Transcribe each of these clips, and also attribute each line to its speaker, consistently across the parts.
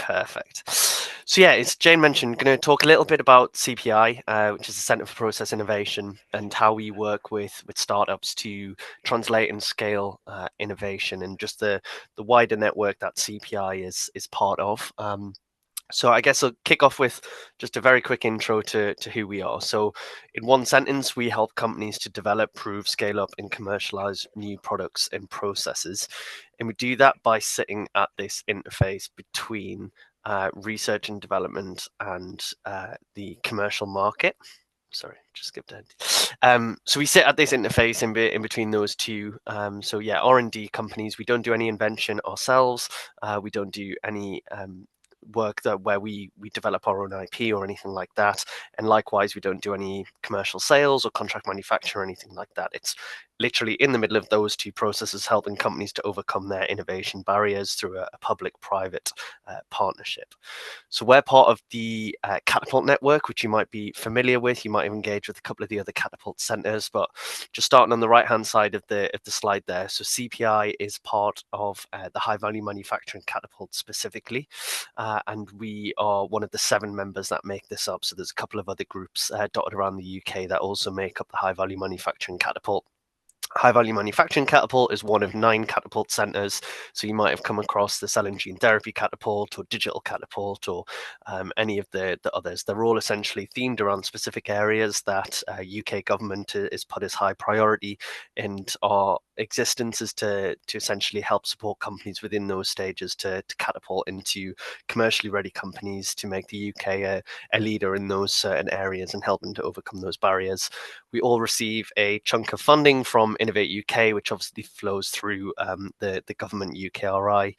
Speaker 1: Perfect. So yeah, as Jane mentioned, going to talk a little bit about CPI, which is the Centre for Process Innovation, and how we work with startups to translate and scale innovation, and just the wider network that CPI is part of. So I guess I'll kick off with just a very quick intro to who we are. So in one sentence, we help companies to develop, prove, scale up, and commercialize new products and processes. And we do that by sitting at this interface between research and development and the commercial market. Sorry, just skipped ahead. So we sit at this interface in between those two. So yeah, R&D companies, we don't do any invention ourselves. We don't do any work where we develop our own IP or anything like that. And likewise, we don't do any commercial sales or contract manufacture or anything like that. It's literally in the middle of those two processes, helping companies to overcome their innovation barriers through a public-private partnership. So we're part of the Catapult network, which you might be familiar with. You might have engaged with a couple of the other Catapult centers, but just starting on the right-hand side of the slide there. So CPI is part of the high-value manufacturing Catapult specifically, and we are one of the 7 members that make this up. So there's a couple of other groups dotted around the UK that also make up the high-value manufacturing Catapult. High Value Manufacturing Catapult is one of 9 Catapult centers. So you might have come across the Cell and Gene Therapy Catapult or Digital Catapult or any of the others. They're all essentially themed around specific areas that UK government is put as high priority, and our existence is to essentially help support companies within those stages to catapult into commercially ready companies, to make the UK a leader in those certain areas and help them to overcome those barriers. We all receive a chunk of funding from Innovate UK, which obviously flows through the government UKRI,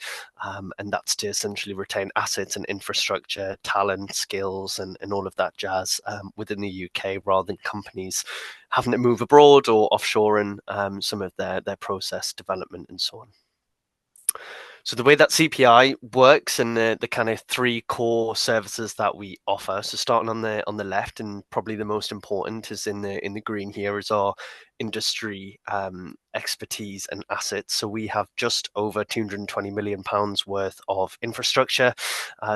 Speaker 1: and that's to essentially retain assets and infrastructure, talent, skills, and all of that jazz within the UK, rather than companies having to move abroad or offshoring some of their process development and so on. So the way that CPI works, and the kind of 3 core services that we offer. So starting on the left, and probably the most important is in the green here, is our industry expertise and assets. So we have just over £220 million worth of infrastructure.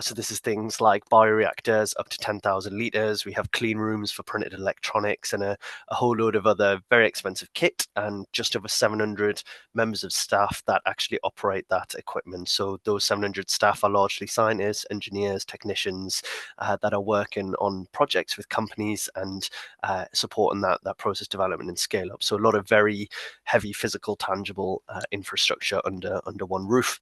Speaker 1: So this is things like bioreactors up to 10,000 litres. We have clean rooms for printed electronics and a whole load of other very expensive kit, and just over 700 members of staff that actually operate that equipment. So those 700 staff are largely scientists, engineers, technicians that are working on projects with companies and supporting that process development and scale up. So a lot of very heavy physical, tangible infrastructure under one roof.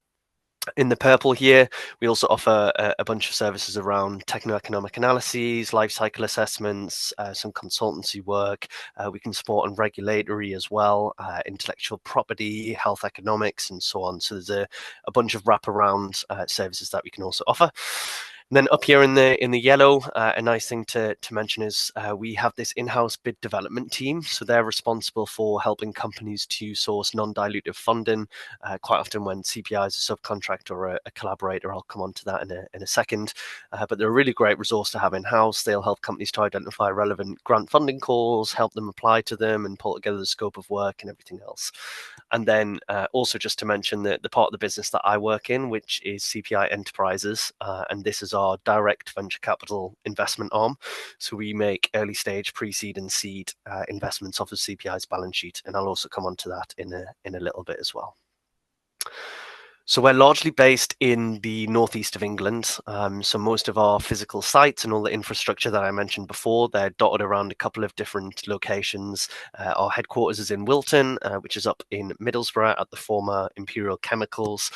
Speaker 1: In the purple here, we also offer a bunch of services around techno-economic analyses, life cycle assessments, some consultancy work. We can support on regulatory as well, intellectual property, health economics, and so on. So there's a bunch of wraparound services that we can also offer. And then up here in the yellow, a nice thing to mention is we have this in-house bid development team. So they're responsible for helping companies to source non-dilutive funding. Quite often when CPI is a subcontractor or a collaborator, I'll come on to that in a second. But they're a really great resource to have in-house. They'll help companies to identify relevant grant funding calls, help them apply to them, and pull together the scope of work and everything else. And then also just to mention that the part of the business that I work in, which is CPI Enterprises, and this is our direct venture capital investment arm. So we make early stage, pre-seed and seed investments off of CPI's balance sheet. And I'll also come on to that in a little bit as well. So we're largely based in the northeast of England. So most of our physical sites and all the infrastructure that I mentioned before, they're dotted around a couple of different locations. Our headquarters is in Wilton, which is up in Middlesbrough at the former Imperial Chemicals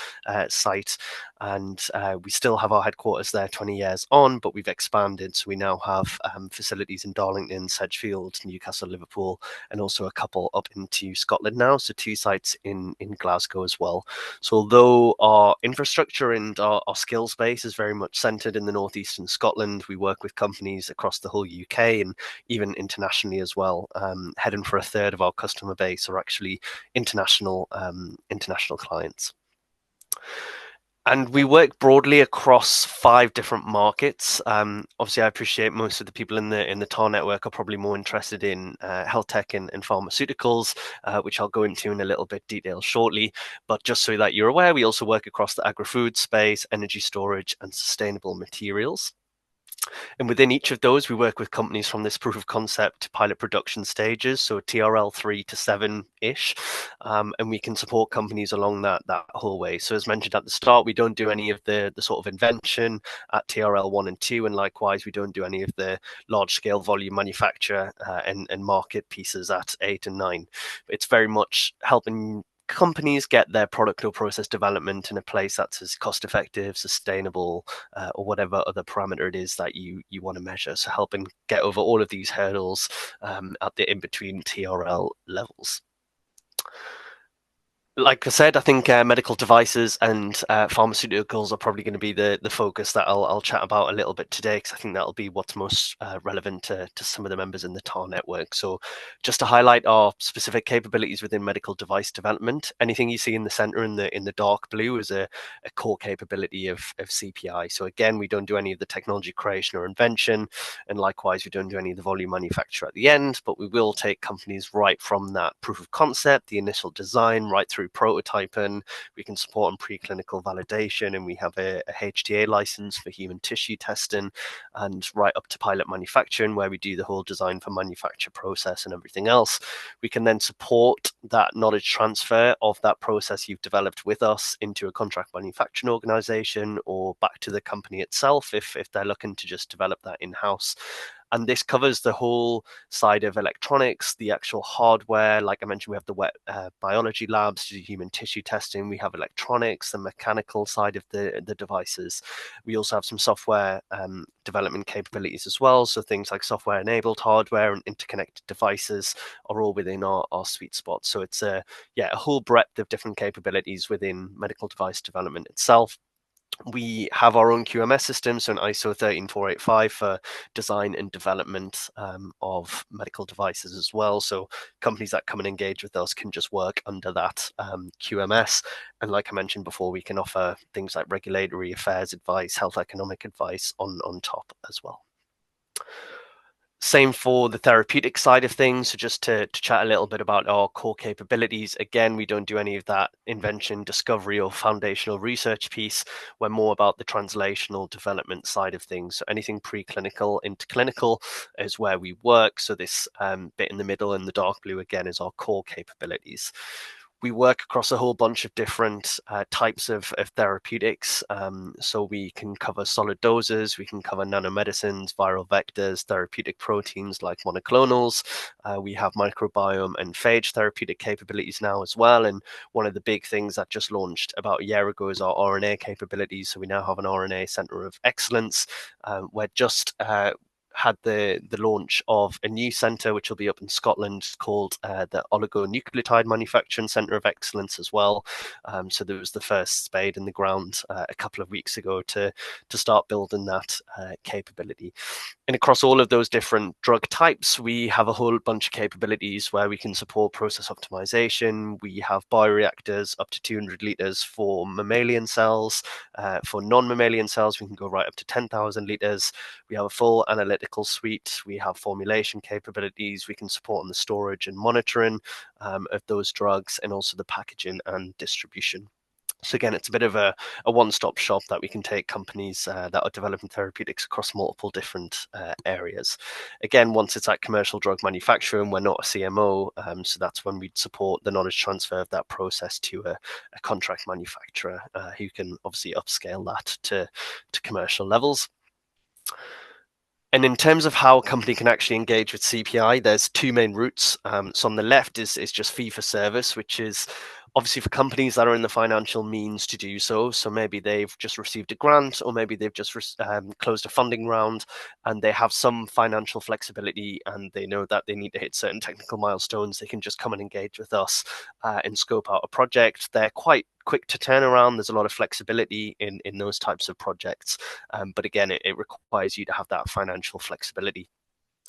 Speaker 1: site. And we still have our headquarters there 20 years on, but we've expanded. So we now have facilities in Darlington, Sedgefield, Newcastle, Liverpool, and also a couple up into Scotland now. So 2 sites in Glasgow as well. So although our infrastructure and our skills base is very much centered in the northeast and Scotland, we work with companies across the whole UK and even internationally as well. Heading for a third of our customer base are actually international clients. And we work broadly across 5 different markets. Obviously, I appreciate most of the people in the TAR network are probably more interested in health tech and pharmaceuticals, which I'll go into in a little bit detail shortly. But just so that you're aware, we also work across the agri-food space, energy storage, and sustainable materials. And within each of those, we work with companies from this proof of concept to pilot production stages, so TRL 3 to 7 ish. And we can support companies along that whole way. So, as mentioned at the start, we don't do any of the sort of invention at TRL 1 and 2. And likewise, we don't do any of the large scale volume manufacture and market pieces at 8 and 9. It's very much helping companies get their product or process development in a place that's as cost effective, sustainable, or whatever other parameter it is that you want to measure. So helping get over all of these hurdles at the in between TRL levels. Like I said, I think medical devices and pharmaceuticals are probably going to be the focus that I'll chat about a little bit today, because I think that'll be what's most relevant to some of the members in the TAR network. So just to highlight our specific capabilities within medical device development, anything you see in the center in the dark blue is a core capability of CPI. So again, we don't do any of the technology creation or invention, and likewise, we don't do any of the volume manufacture at the end, but we will take companies right from that proof of concept, the initial design, right through prototyping. We can support on preclinical validation, and we have a HTA license for human tissue testing, and right up to pilot manufacturing, where we do the whole design for manufacture process and everything else. We can then support that knowledge transfer of that process you've developed with us into a contract manufacturing organization or back to the company itself if they're looking to just develop that in-house. And this covers the whole side of electronics, the actual hardware. Like I mentioned, we have the wet biology labs to do human tissue testing. We have electronics, the mechanical side of the devices. We also have some software development capabilities as well. So things like software-enabled hardware and interconnected devices are all within our sweet spot. So it's a whole breadth of different capabilities within medical device development itself. We have our own QMS system, so an ISO 13485 for design and development of medical devices as well. So companies that come and engage with us can just work under that QMS. And like I mentioned before, we can offer things like regulatory affairs advice, health economic advice on top as well. Same for the therapeutic side of things. So just to chat a little bit about our core capabilities. Again, we don't do any of that invention, discovery, or foundational research piece. We're more about the translational development side of things. So anything preclinical into clinical is where we work. So this bit in the middle in the dark blue, again, is our core capabilities. We work across a whole bunch of different types of therapeutics. So we can cover solid doses, we can cover nanomedicines, viral vectors, therapeutic proteins like monoclonals. We have microbiome and phage therapeutic capabilities now as well. And one of the big things that just launched about a year ago is our RNA capabilities. So we now have an RNA center of excellence. We're just had the launch of a new centre which will be up in Scotland called the Oligonucleotide Manufacturing Centre of Excellence as well. So there was the first spade in the ground a couple of weeks ago to start building that capability. And across all of those different drug types, we have a whole bunch of capabilities where we can support process optimization. We have bioreactors up to 200 litres for mammalian cells. For non-mammalian cells, we can go right up to 10,000 litres. We have a full analytical suite. We have formulation capabilities. We can support on the storage and monitoring of those drugs, and also the packaging and distribution. So again, it's a bit of a one-stop shop that we can take companies that are developing therapeutics across multiple different areas. Again, once it's at commercial drug manufacturing, we're not a CMO, so that's when we'd support the knowledge transfer of that process to a contract manufacturer who can obviously upscale that to commercial levels. And in terms of how a company can actually engage with CPI, there's 2 main routes. So on the left is just fee for service, which is obviously for companies that are in the financial means to do so. So maybe they've just received a grant, or maybe they've just closed a funding round, and they have some financial flexibility, and they know that they need to hit certain technical milestones. They can just come and engage with us and scope out a project. They're quite quick to turn around. There's a lot of flexibility in those types of projects. But again, it requires you to have that financial flexibility.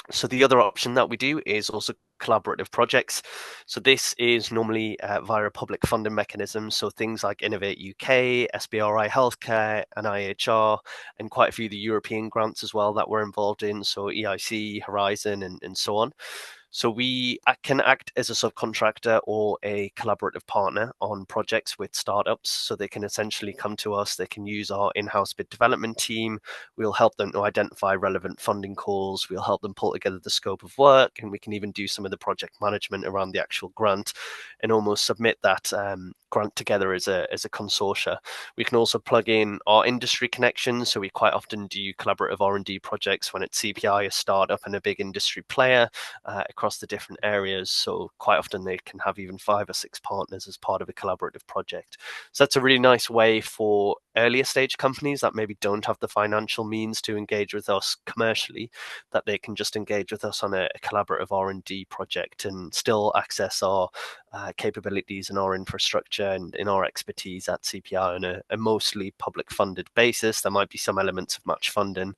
Speaker 1: So the other option that we do is also collaborative projects. So this is normally via a public funding mechanism. So things like Innovate UK, SBRI Healthcare, and IHR, and quite a few of the European grants as well that we're involved in. So EIC, Horizon, and so on. So we can act as a subcontractor or a collaborative partner on projects with startups. So they can essentially come to us, they can use our in-house bid development team. We'll help them to identify relevant funding calls. We'll help them pull together the scope of work, and we can even do some of the project management around the actual grant and almost submit that grant together as a consortia. We can also plug in our industry connections. So we quite often do collaborative R&D projects when it's CPI, a startup, and a big industry player across the different areas. So quite often they can have even 5 or 6 partners as part of a collaborative project. So that's a really nice way for earlier stage companies that maybe don't have the financial means to engage with us commercially, that they can just engage with us on a collaborative R&D project and still access our capabilities and our infrastructure and in our expertise at CPI on a mostly public funded basis. There might be some elements of match funding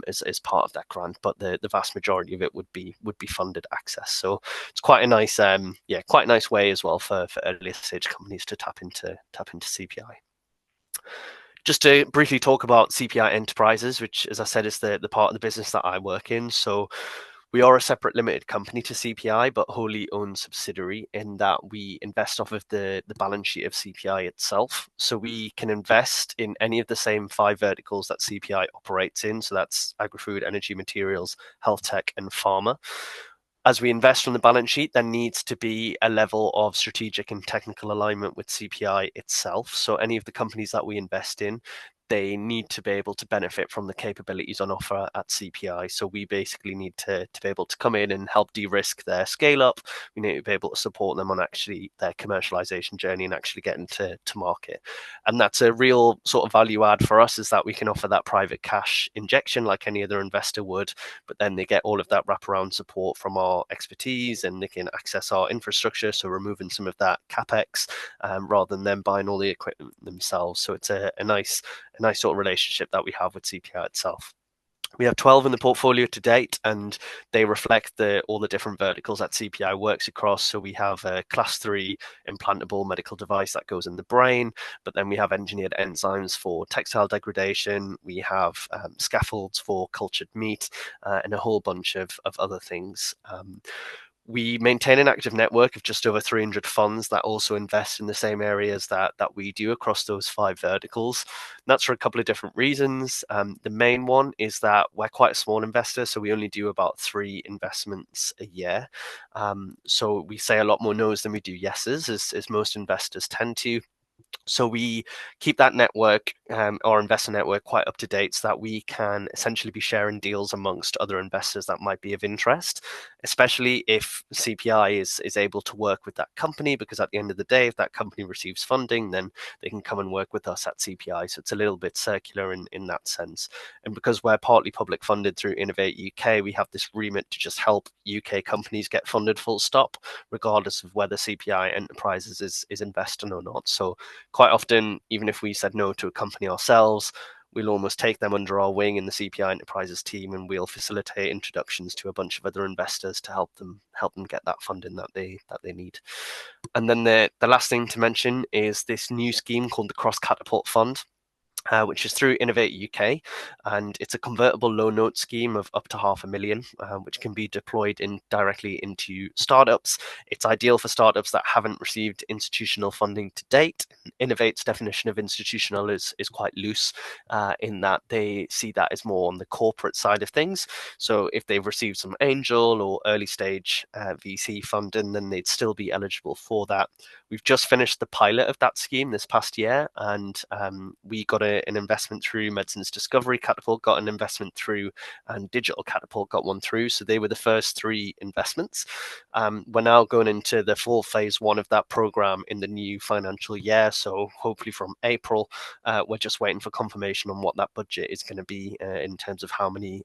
Speaker 1: as part of that grant, but the vast majority of it would be funded access. So it's quite a nice quite a nice way as well for earlier stage companies to tap into CPI. Just to briefly talk about CPI Enterprises, which, as I said, is the part of the business that I work in. So we are a separate limited company to CPI, but wholly owned subsidiary in that we invest off of the balance sheet of CPI itself. So we can invest in any of the same 5 verticals that CPI operates in. So that's agri-food, energy materials, health tech, and pharma. As we invest from the balance sheet, there needs to be a level of strategic and technical alignment with CPI itself. So any of the companies that we invest in, they need to be able to benefit from the capabilities on offer at CPI. So we basically need to be able to come in and help de-risk their scale up. We need to be able to support them on actually their commercialization journey and actually getting to market. And that's a real sort of value add for us, is that we can offer that private cash injection like any other investor would, but then they get all of that wraparound support from our expertise, and they can access our infrastructure. So removing some of that capex rather than them buying all the equipment themselves. So it's a nice sort of relationship that we have with CPI itself. We have 12 in the portfolio to date, and they reflect all the different verticals that CPI works across. So we have a class 3 implantable medical device that goes in the brain, but then we have engineered enzymes for textile degradation. We have scaffolds for cultured meat and a whole bunch of other things. We maintain an active network of just over 300 funds that also invest in the same areas that we do across those 5 verticals. And that's for a couple of different reasons. The main one is that we're quite a small investor, so we only do about 3 investments a year. So we say a lot more no's than we do yeses, as most investors tend to. So we keep that network, our investor network, quite up to date, so that we can essentially be sharing deals amongst other investors that might be of interest, especially if CPI is able to work with that company, because at the end of the day, if that company receives funding, then they can come and work with us at CPI. So it's a little bit circular in that sense. And because we're partly public funded through Innovate UK, we have this remit to just help UK companies get funded full stop, regardless of whether CPI Enterprises is investing or not. So quite often, even if we said no to a company ourselves, we'll almost take them under our wing in the CPI Enterprises team, and we'll facilitate introductions to a bunch of other investors to help them get that funding that they need. And then the last thing to mention is this new scheme called the Cross Catapult Fund. Which is through Innovate UK, and it's a convertible loan note scheme of up to $500,000, which can be deployed directly into startups. It's ideal for startups that haven't received institutional funding to date. Innovate's definition of institutional is quite loose in that they see that as more on the corporate side of things. So if they've received some angel or early stage VC funding, then they'd still be eligible for that. We've just finished the pilot of that scheme this past year, and we got an investment through Medicines Discovery Catapult, got an investment through, and Digital Catapult got one through. So they were the first 3 investments. We're now going into the full phase 1 of that program in the new financial year. So hopefully from April, we're just waiting for confirmation on what that budget is going to be in terms of how many,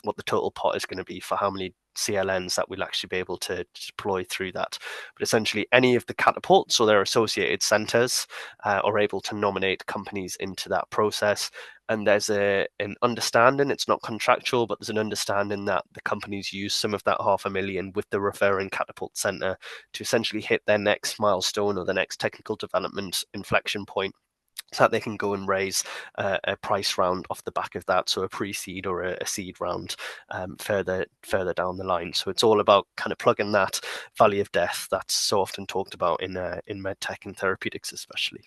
Speaker 1: what the total pot is going to be for how many CLNs that we'll actually be able to deploy through that. But essentially, any of the catapults or their associated centers are able to nominate companies into that process. And there's an understanding, it's not contractual, but there's an understanding that the companies use some of that 500,000 with the referring catapult center to essentially hit their next milestone or the next technical development inflection point, so that they can go and raise a price round off the back of that, so a pre-seed or a seed round further down the line. So it's all about kind of plugging that valley of death that's so often talked about in medtech and therapeutics, especially.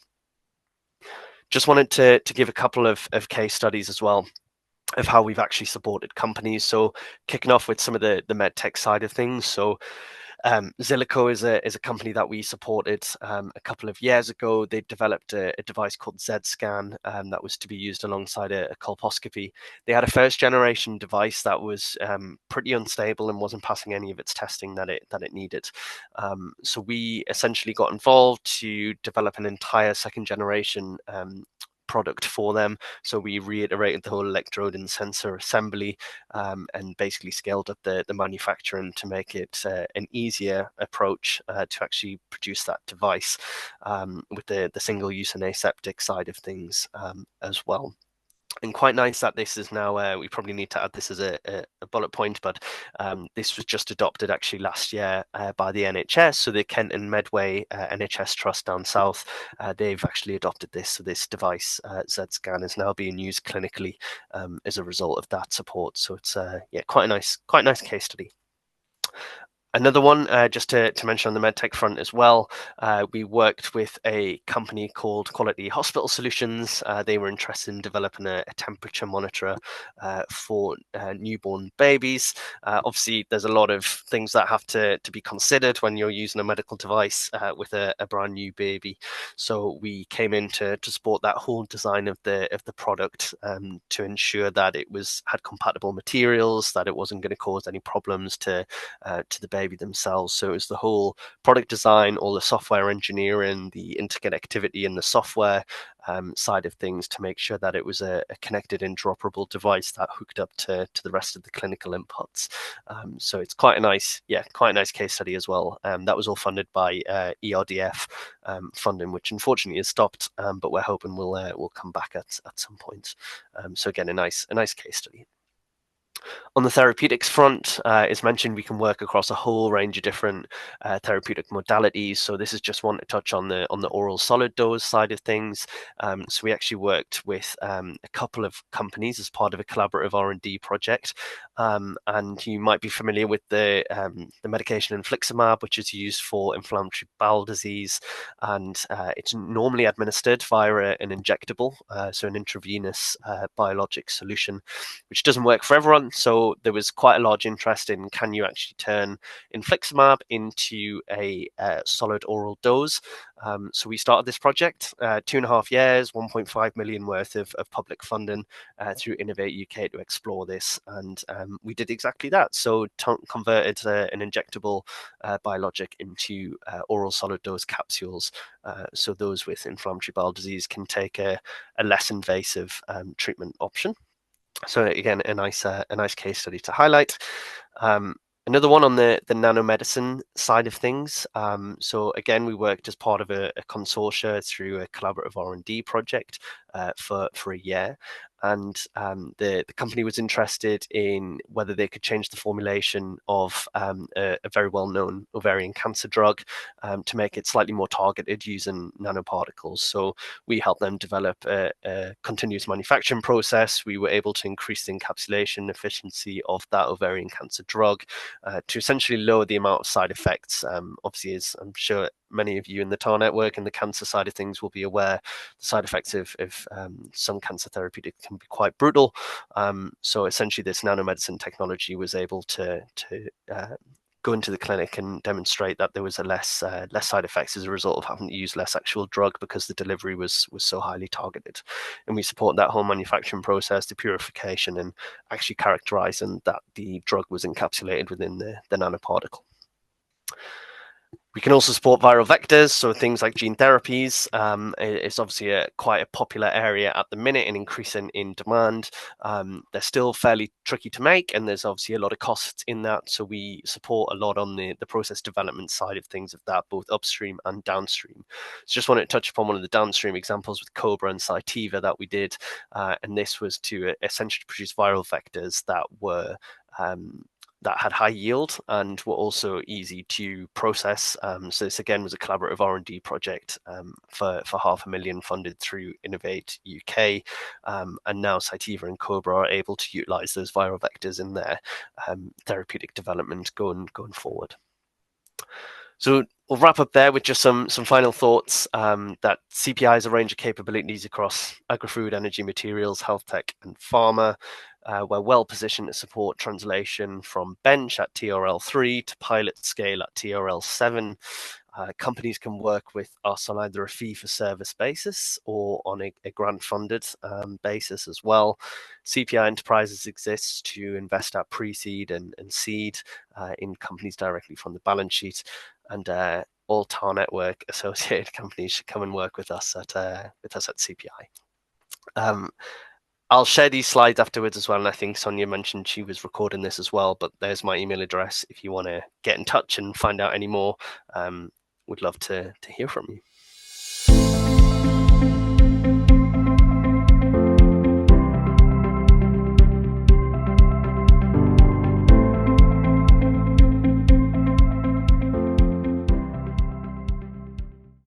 Speaker 1: Just wanted to give a couple of case studies as well of how we've actually supported companies. So kicking off with some of the medtech side of things. So Zillico is a company that we supported a couple of years ago. They developed a device called Z-Scan that was to be used alongside a colposcopy. They had a first generation device that was pretty unstable and wasn't passing any of its testing that it needed. So we essentially got involved to develop an entire second generation product for them. So we reiterated the whole electrode and sensor assembly and basically scaled up the manufacturing to make it an easier approach to actually produce that device with the single-use and aseptic side of things as well. And quite nice that this is now, we probably need to add this as a bullet point, but this was just adopted actually last year by the NHS. So the Kent and Medway NHS Trust down south, they've actually adopted this. So this device, Z-Scan, is now being used clinically as a result of that support. So it's quite a nice case study. Another one, just to mention on the medtech front as well, we worked with a company called Quality Hospital Solutions. They were interested in developing a temperature monitor for newborn babies. Obviously, there's a lot of things that have to be considered when you're using a medical device with a brand new baby. So we came in to support that whole design of the product to ensure that it had compatible materials, that it wasn't going to cause any problems to the baby themselves. So it was the whole product design, all the software engineering, the interconnectivity and the software side of things to make sure that it was a connected, interoperable device that hooked up to the rest of the clinical inputs. So it's quite a nice case study as well. That was all funded by ERDF funding, which unfortunately has stopped, but we're hoping will come back at some point. So again, a nice case study. On the therapeutics front, as mentioned, we can work across a whole range of different therapeutic modalities. So this is just one to touch on the oral solid dose side of things. So we actually worked with a couple of companies as part of a collaborative R&D project. And you might be familiar with the medication infliximab, which is used for inflammatory bowel disease, and it's normally administered via an injectable, so an intravenous biologic solution, which doesn't work for everyone. So there was quite a large interest in, can you actually turn infliximab into a solid oral dose? So we started this project, 2.5 years, 1.5 million worth of public funding through Innovate UK to explore this. And we did exactly that. So converted an injectable biologic into oral solid dose capsules. So those with inflammatory bowel disease can take a less invasive treatment option. So again, a nice case study to highlight. Another one on the nanomedicine side of things. So again, we worked as part of a consortia through a collaborative R&D project for a year. And the company was interested in whether they could change the formulation of a very well-known ovarian cancer drug to make it slightly more targeted using nanoparticles. So we helped them develop a continuous manufacturing process. We were able to increase the encapsulation efficiency of that ovarian cancer drug to essentially lower the amount of side effects. Obviously, as I'm sure many of you in the TAR network and the cancer side of things will be aware, the side effects of some cancer therapeutics can be quite brutal. So essentially, this nanomedicine technology was able to go into the clinic and demonstrate that there was a less side effects as a result of having to use less actual drug because the delivery was so highly targeted. And we support that whole manufacturing process, the purification, and actually characterizing that the drug was encapsulated within the nanoparticle. We can also support viral vectors, so things like gene therapies. It's obviously quite a popular area at the minute and increasing in demand. They're still fairly tricky to make, and there's obviously a lot of costs in that. So we support a lot on the process development side of things of that, both upstream and downstream. So just wanted to touch upon one of the downstream examples with Cobra and Cytiva that we did, and this was to essentially produce viral vectors that were that had high yield and were also easy to process. So this again was a collaborative R&D project for $500,000 funded through Innovate UK, and now Cytiva and Cobra are able to utilize those viral vectors in their therapeutic development going forward. So we'll wrap up there with just some final thoughts that CPI is a range of capabilities across agri-food, energy, materials, health tech, and pharma. We're well positioned to support translation from bench at TRL3 to pilot scale at TRL7. Companies can work with us on either a fee-for-service basis or on a grant-funded basis as well. CPI Enterprises exists to invest at pre-seed and seed in companies directly from the balance sheet, and all TAR network associated companies should come and work with us at CPI. I'll share these slides afterwards as well, and I think Sonia mentioned she was recording this as well, but there's my email address if you want to get in touch and find out any more. Would love to hear from you.